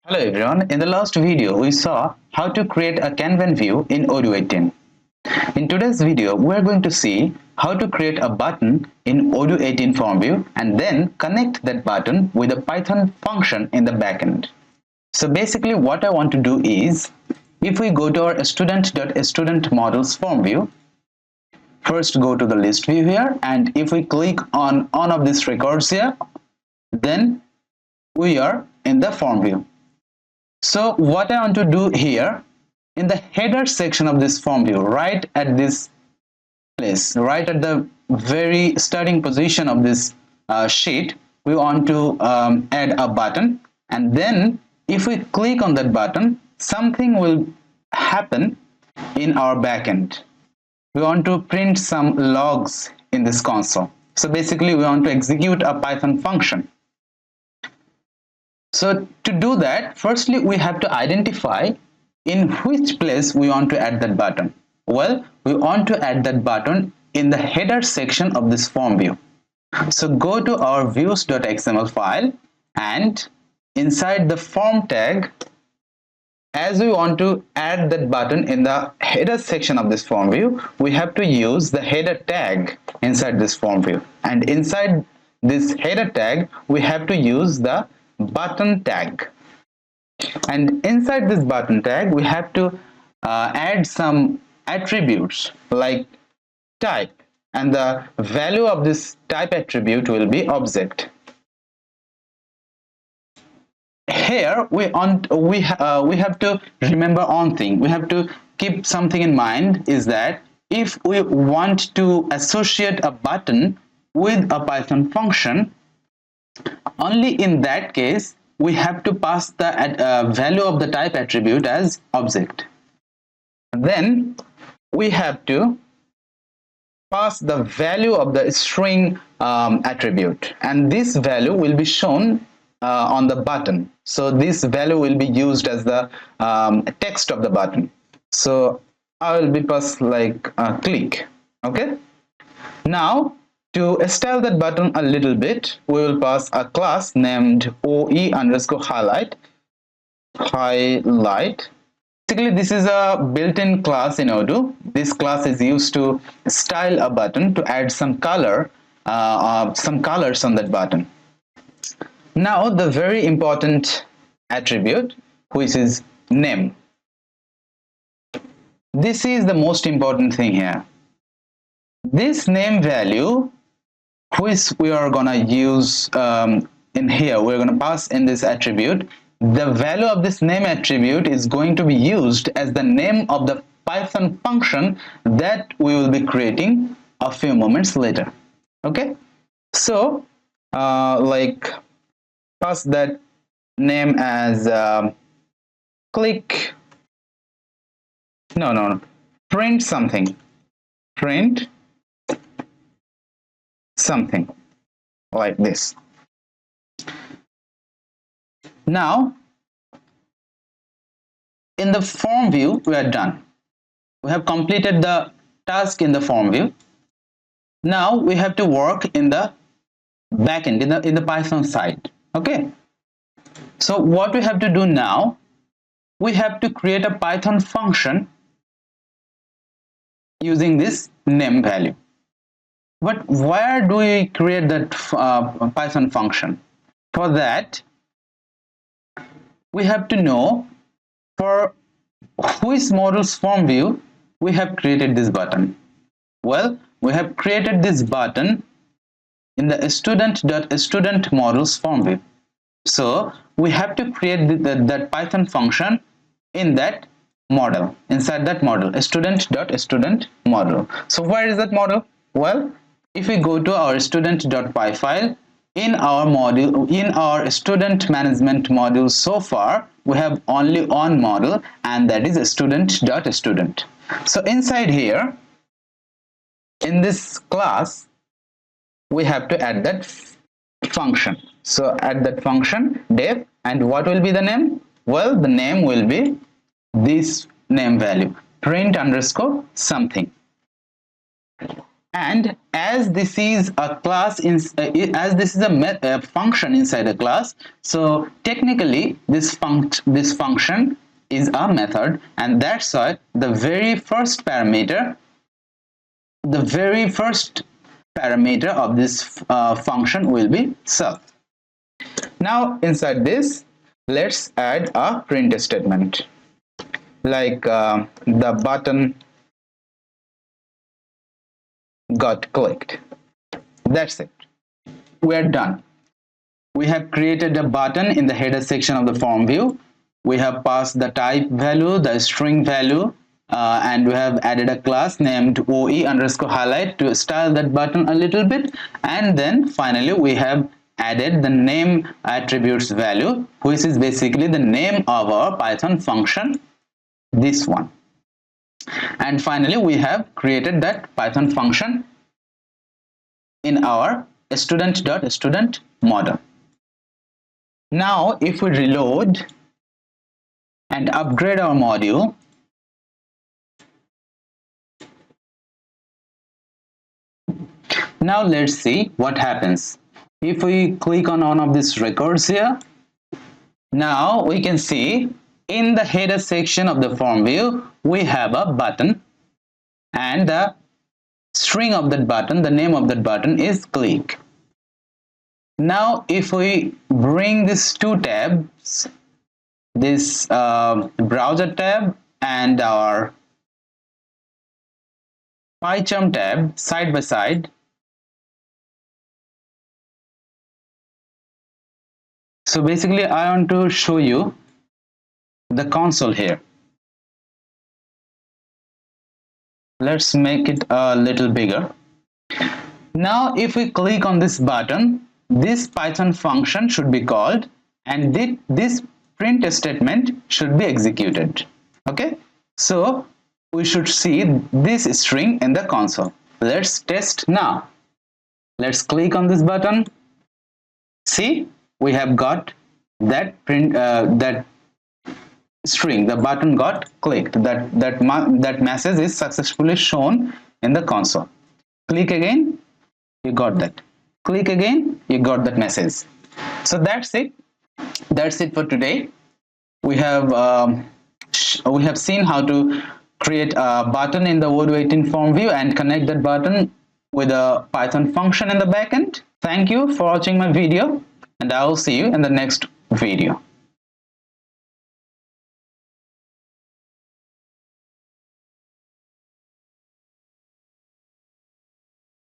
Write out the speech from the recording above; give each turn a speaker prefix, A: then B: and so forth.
A: Hello everyone, in the last video we saw how to create a Kanban view in Odoo 18. In today's video we are going to see how to create a button in Odoo 18 form view and then connect that button with a Python function in the backend. So basically what I want to do is, if we go to our student.student models form view, first go to the list view here, and if we click on of these records here, then we are in the form view. So what I want to do here, in the header section of this form view, right at this place, right at the very starting position of this sheet, we want to add a button, and then if we click on that button, something will happen in our backend. We want to print some logs in this console. So basically we want to execute a Python function. So to do that, firstly we have to identify in which place we want to add that button. Well, we want to add that button in the header section of this form view. So go to our views.xml file, and inside the form tag, as we want to add that button in the header section of this form view, we have to use the header tag inside this form view, and inside this header tag we have to use the button tag, and inside this button tag we have to add some attributes like type, and the value of this type attribute will be object. Here we have to remember one thing, we have to keep something in mind, is that if we want to associate a button with a Python function, only in that case we have to pass the value of the type attribute as object. Then we have to pass the value of the string attribute, and this value will be shown on the button. So this value will be used as the text of the button. So I will be pass like click. Okay, now to style that button a little bit, we will pass a class named OE_highlight. Basically, this is a built-in class in Odoo. This class is used to style a button, to add some color, some colors on that button. Now, the very important attribute, which is name. This is the most important thing here. This name value, which we are gonna use in here, we're gonna pass in this attribute. The value of this name attribute is going to be used as the name of the Python function that we will be creating a few moments later. Okay, so like pass that name as print something like this. Now in the form view we are done. We have completed the task in the form view. Now we have to work in the backend, in the Python side. Okay, so what we have to do now, we have to create a Python function using this name value. But where do we create that Python function? For that, we have to know for which models form view we have created this button. Well, we have created this button in the student.student models form view. So we have to create that Python function in that model, inside that model, student.student model. So where is that model? Well, if we go to our student.py file, in our module, in our student management module, so far we have only one model, and that is student.student. So inside here, in this class, we have to add that function. So add that function def, and what will be the name? Well, the name will be this name value, print_something. And as this is a class as this is a function inside a class, so technically this function is a method, and that's why the very first parameter of this function will be self. Now inside this, let's add a print statement like the button got clicked. That's it. We're done. We have created a button in the header section of the form view. We have passed the type value, the string value, and we have added a class named OE_highlight to style that button a little bit. And then finally we have added the name attributes value, which is basically the name of our Python function, this one. And finally we have created that Python function in our student.student model. Now if we reload and upgrade our module, now let's see what happens. If we click on one of these records here, now we can see in the header section of the form view we have a button, and the string of that button, the name of that button is click. Now if we bring these two tabs, this browser tab and our PyCharm tab side by side, so basically I want to show you the console here. Let's make it a little bigger. Now if we click on this button, this Python function should be called, and this print statement should be executed. Okay, so we should see this string in the console. Let's test now. Let's click on this button. See, we have got that print that string, the button got clicked, that message is successfully shown in the console. Click again, you got that. Click again, you got that message. So that's it for today. We have seen how to create a button in the Odoo 18 form view and connect that button with a Python function in the backend. Thank you for watching my video, and I will see you in the next video.